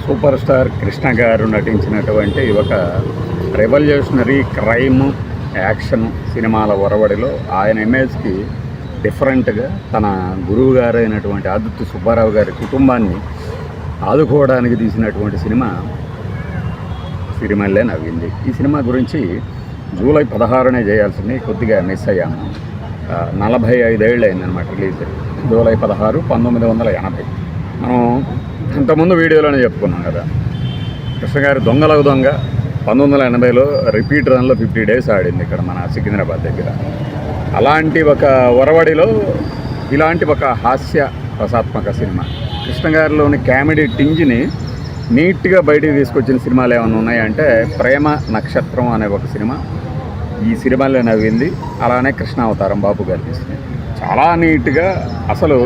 Super star Krishna గారు నటించినటువంటి ఒక రెవల్యూషనరీ క్రైమ్ యాక్షన్ సినిమాల ఒరవడిలో ఆయన ఇమేజ్కి డిఫరెంట్గా తన గురువు గారు అయినటువంటి ఆదిత్య సుబ్బారావు గారి కుటుంబాన్ని ఆదుకోవడానికి తీసినటువంటి సినిమా సిరిమల్లె నవ్వింది. ఈ సినిమా గురించి జూలై 16నే చేయాల్సింది, కొద్దిగా మిస్ అయ్యాము. 45 ఏళ్ళు అయిందనమాట రిలీజ్. జూలై 16, 1980. మనం ఇంతకుముందు వీడియోలోనే చెప్పుకున్నాం కదా, కృష్ణ గారి దొంగలకు దొంగ 1980లో రిపీట్ రన్లో 50 days ఆడింది ఇక్కడ మన సికింద్రాబాద్ దగ్గర. అలాంటి ఒక ఒరవడిలో ఇలాంటి ఒక హాస్య రసాత్మక సినిమా, కృష్ణ గారిలోని కామెడీ టింజ్ని నీట్గా బయటికి తీసుకొచ్చిన సినిమాలు ఏమైనా ఉన్నాయంటే ప్రేమ నక్షత్రం అనే ఒక సినిమా ఈ సినిమాలో నవ్వింది. అలానే కృష్ణావతారం బాబు గారు తీసింది. చాలా నీట్గా, అసలు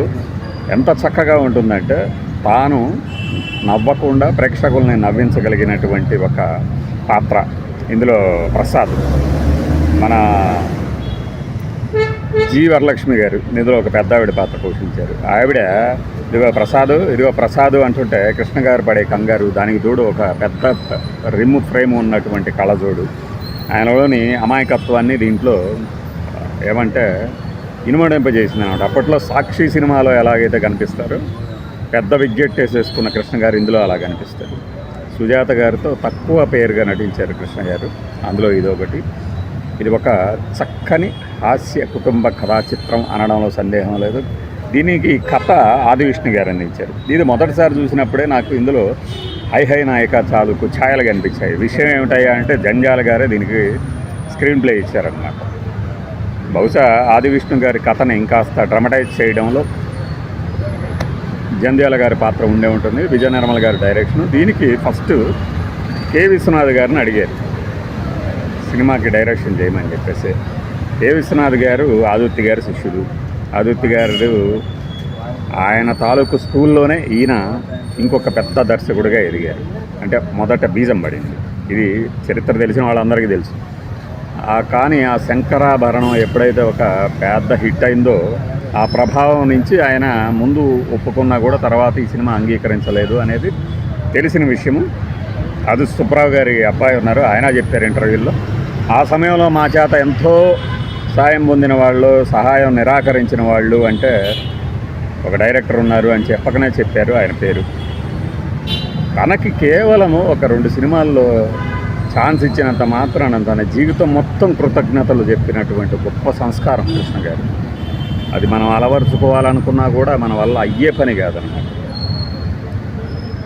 ఎంత చక్కగా ఉంటుందంటే తాను నవ్వకుండా ప్రేక్షకుల్ని నవ్వించగలిగినటువంటి ఒక పాత్ర ఇందులో ప్రసాద్, మన జి వరలక్ష్మి గారు ఇందులో ఒక పెద్ద ఆవిడ పాత్ర పోషించారు. ఆవిడ ఇదిగో ప్రసాద్ అంటుంటే కృష్ణ గారు పడే కంగారు, దానికి తోడు ఒక పెద్ద రిమ్ ఫ్రేమ్ ఉన్నటువంటి కళ్ళజోడు, ఆయనలోని అమాయకత్వాన్ని దీంట్లో ఏమంటే ఇనుమడింపజేసింది అనమాట. అప్పట్లో సాక్షి సినిమాలో ఎలాగైతే కనిపిస్తారో పెద్ద విగ్గెట్టేసేసుకున్న కృష్ణ గారు ఇందులో అలా కనిపిస్తారు. సుజాత గారితో తక్కువ పేరుగా నటించారు కృష్ణ గారు, అందులో ఇదొకటి. ఇది ఒక చక్కని హాస్య కుటుంబ కథా చిత్రం అనడంలో సందేహం లేదు. దీనికి కథ ఆదివిష్ణు గారు అందించారు. ఇది మొదటిసారి చూసినప్పుడే నాకు ఇందులో హై నాయక చాలుకు ఛాయలు కనిపించాయి. విషయం ఏమిటయ్యా అంటే జంజాల గారే దీనికి స్క్రీన్ ప్లే ఇచ్చారనమాట. బహుశా ఆదివిష్ణు గారి కథని ఇంకాస్త డ్రమటైజ్ చేయడంలో జంధ్యాల గారి పాత్ర ఉండే ఉంటుంది. విజయ నిర్మల్ గారి డైరెక్షన్. దీనికి ఫస్ట్ కె విశ్వనాథ్ గారిని అడిగారు సినిమాకి డైరెక్షన్ చేయమని చెప్పేసి. కె విశ్వనాథ్ గారు ఆదిత్య గారి శిష్యుడు. ఆదిత్య గారు ఆయన తాలూకు స్కూల్లోనే ఈయన ఇంకొక పెద్ద దర్శకుడిగా ఎదిగారు. అంటే మొదట బీజం పడింది. ఇది చరిత్ర తెలిసిన వాళ్ళందరికీ తెలుసు. కానీ ఆ శంకరాభరణం ఎప్పుడైతే ఒక పెద్ద హిట్ అయిందో ఆ ప్రభావం నుంచి ఆయన ముందు ఒప్పుకున్నా కూడా తర్వాత ఈ సినిమా అంగీకరించలేదు అనేది తెలిసిన విషయము. అది సుబ్రావ్ గారి అబ్బాయి ఉన్నారు, ఆయన చెప్పారు ఇంటర్వ్యూల్లో. ఆ సమయంలో మా చేత ఎంతో సాయం పొందిన వాళ్ళు, సహాయం నిరాకరించిన వాళ్ళు అంటే ఒక డైరెక్టర్ ఉన్నారు అని చెప్పకనే చెప్పారు ఆయన పేరు. తనకి కేవలము ఒక 2 సినిమాల్లో ఛాన్స్ ఇచ్చినంత మాత్రాన తన జీవితం మొత్తం కృతజ్ఞతలు చెప్పినటువంటి గొప్ప సంస్కారం కృష్ణ గారు. అది మనం అలవరుచుకోవాలనుకున్నా కూడా మన వల్ల అయ్యే పని కాదన్నమాట.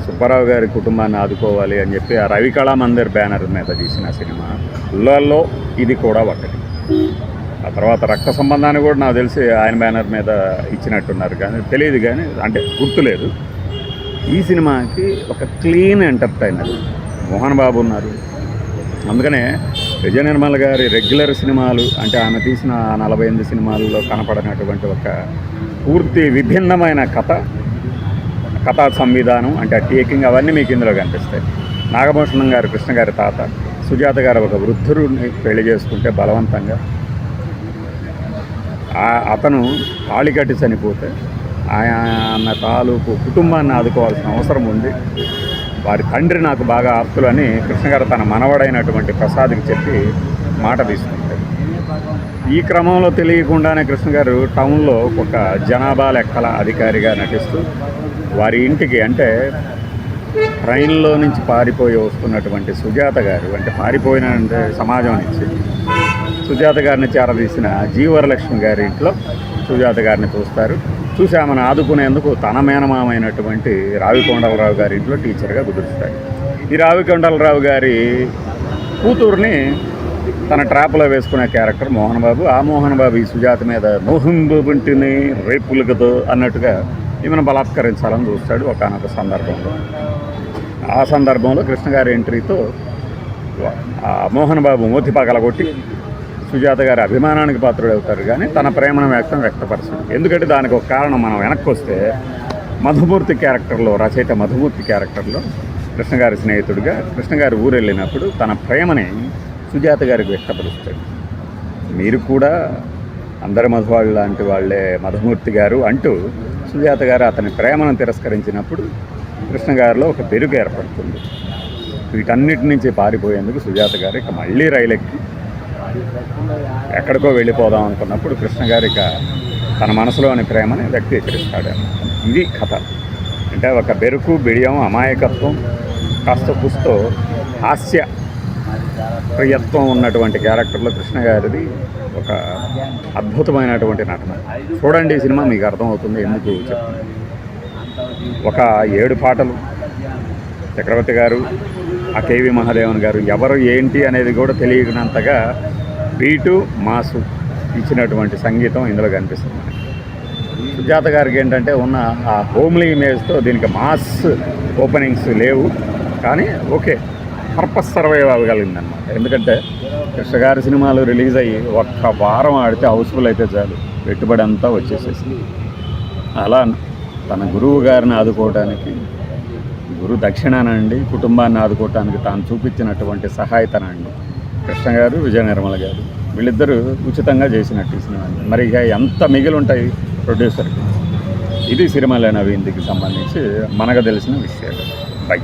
సుబ్బారావు గారి కుటుంబాన్ని ఆదుకోవాలి అని చెప్పి ఆ రవి కళామందిర్ బ్యానర్ మీద తీసిన సినిమాలలో ఇది కూడా ఒకటి. ఆ తర్వాత రక్త సంబంధాన్ని కూడా నాకు తెలిసి ఆయన బ్యానర్ మీద ఇచ్చినట్టున్నారు, కానీ తెలియదు, కానీ అంటే గుర్తులేదు. ఈ సినిమాకి ఒక క్లీన్ ఎంటర్టైనర్ మోహన్ బాబు ఉన్నారు. అందుకనే విజయ నిర్మల్ గారి రెగ్యులర్ సినిమాలు అంటే ఆమె తీసిన 48 సినిమాల్లో కనపడినటువంటి ఒక పూర్తి విభిన్నమైన కథా సంవిధానం అంటే టేకింగ్ అవన్నీ మీకు ఇందులో కనిపిస్తాయి. నాగభూషణం గారు కృష్ణ గారి తాత, సుజాత గారు ఒక వృద్ధుడిని పెళ్లి చేసుకుంటే బలవంతంగా అతను తాళి కట్టి చనిపోతే ఆయన తాలూకు కుటుంబాన్ని ఆదుకోవాల్సిన అవసరం ఉంది. వారి తండ్రి నాకు బాగా ఆప్తులు అని కృష్ణ గారు తన మనవడైనటువంటి ప్రసాద్కి చెప్పి మాట తీసుకుంటారు. ఈ క్రమంలో తెలియకుండానే కృష్ణ గారు టౌన్లో ఒక జనాభా లెక్కల అధికారిగా నటిస్తూ వారి ఇంటికి, అంటే ట్రైన్లో నుంచి పారిపోయి వస్తున్నటువంటి సుజాత గారు, అంటే పారిపోయిన సమాజం నుంచి సుజాత గారిని చేరదీసిన జి వరలక్ష్మి గారి ఇంట్లో సుజాత గారిని చూసి ఆమెను ఆదుకునేందుకు తన మేనమామైనటువంటి రావికొండలరావు గారి ఇంట్లో టీచర్గా కుదురుస్తాడు. ఈ రావికొండలరావు గారి కూతుర్ని తన ట్రాప్లో వేసుకునే క్యారెక్టర్ మోహన్ బాబు. ఆ మోహన్ బాబు ఈ సుజాత మీద మోహన్ బాబు ఇంటిని రేపులకతో అన్నట్టుగా ఈమెను బలాత్కరించాలని చూస్తాడు ఒకానొక సందర్భంలో. ఆ సందర్భంలో కృష్ణ గారి ఎంట్రీతో మోహన్ బాబు మూతి పగలగొట్టి సుజాత గారి అభిమానానికి పాత్రుడవుతారు, కానీ తన ప్రేమను వ్యక్తపరచడు. ఎందుకంటే దానికి ఒక కారణం మనం వెనక్కి వస్తే మధుమూర్తి క్యారెక్టర్లో, రచయిత మధుమూర్తి క్యారెక్టర్లో కృష్ణ గారి స్నేహితుడిగా కృష్ణ గారి ఊరు వెళ్ళినప్పుడు తన ప్రేమని సుజాత గారికి వ్యక్తపరుస్తాడు. మీరు కూడా అందరి మధువాళ్ళు లాంటి వాళ్ళే మధుమూర్తి గారు అంటూ సుజాత గారు అతని ప్రేమను తిరస్కరించినప్పుడు కృష్ణ గారిలో ఒక బెరుకు ఏర్పడుతుంది. వీటన్నిటి నుంచి పారిపోయేందుకు సుజాత గారు ఇక మళ్ళీ రైలు ఎక్కి ఎక్కడికో వెళ్ళిపోదాం అనుకున్నప్పుడు కృష్ణ గారు ఇక తన మనసులోని ప్రేమని వ్యక్తీకరిస్తాడు. ఇది కథ. అంటే ఒక బెరుకు, బిడియం, అమాయకత్వం, కాస్త పుస్తో హాస్య ప్రియత్వం ఉన్నటువంటి క్యారెక్టర్లో కృష్ణ గారిది ఒక అద్భుతమైనటువంటి నటన. చూడండి ఈ సినిమా, మీకు అర్థమవుతుంది ఎందుకు చెప్తున్నాను. ఒక 7 పాటలు, చక్రవర్తి గారు, ఆ కేవి మహాదేవన్ గారు ఎవరు ఏంటి అనేది కూడా తెలియనంతగా బీటు మాసు ఇచ్చినటువంటి సంగీతం ఇందులో కనిపిస్తుంది. సుజాత గారికి ఏంటంటే ఉన్న ఆ హోమ్లీ ఇమేజ్తో దీనికి మాస్ ఓపెనింగ్స్ లేవు, కానీ ఓకే పర్పస్ సర్వైవ్ అవ్వగలిగిందనమాట. ఎందుకంటే కృష్ణ గారి సినిమాలు రిలీజ్ అయ్యి ఒక్క వారం ఆడితే హౌస్ఫుల్ అయితే చాలు, పెట్టుబడి అంతా వచ్చేసేసింది. అలా తన గురువు గారిని ఆదుకోవడానికి, గురు దక్షిణానండి, కుటుంబాన్ని ఆదుకోవటానికి తాను చూపించినటువంటి సహాయతనండి కృష్ణ గారు, విజయ నిర్మల గారు వీళ్ళిద్దరూ ఉచితంగా చేసినట్టు ఈ సినిమా. మరి ఇక ఎంత మిగిలి ఉంటాయి ప్రొడ్యూసర్కి. ఇది సిరిమల్లె నవీన్కి సంబంధించి మనకు తెలిసిన విషయాలు. బై.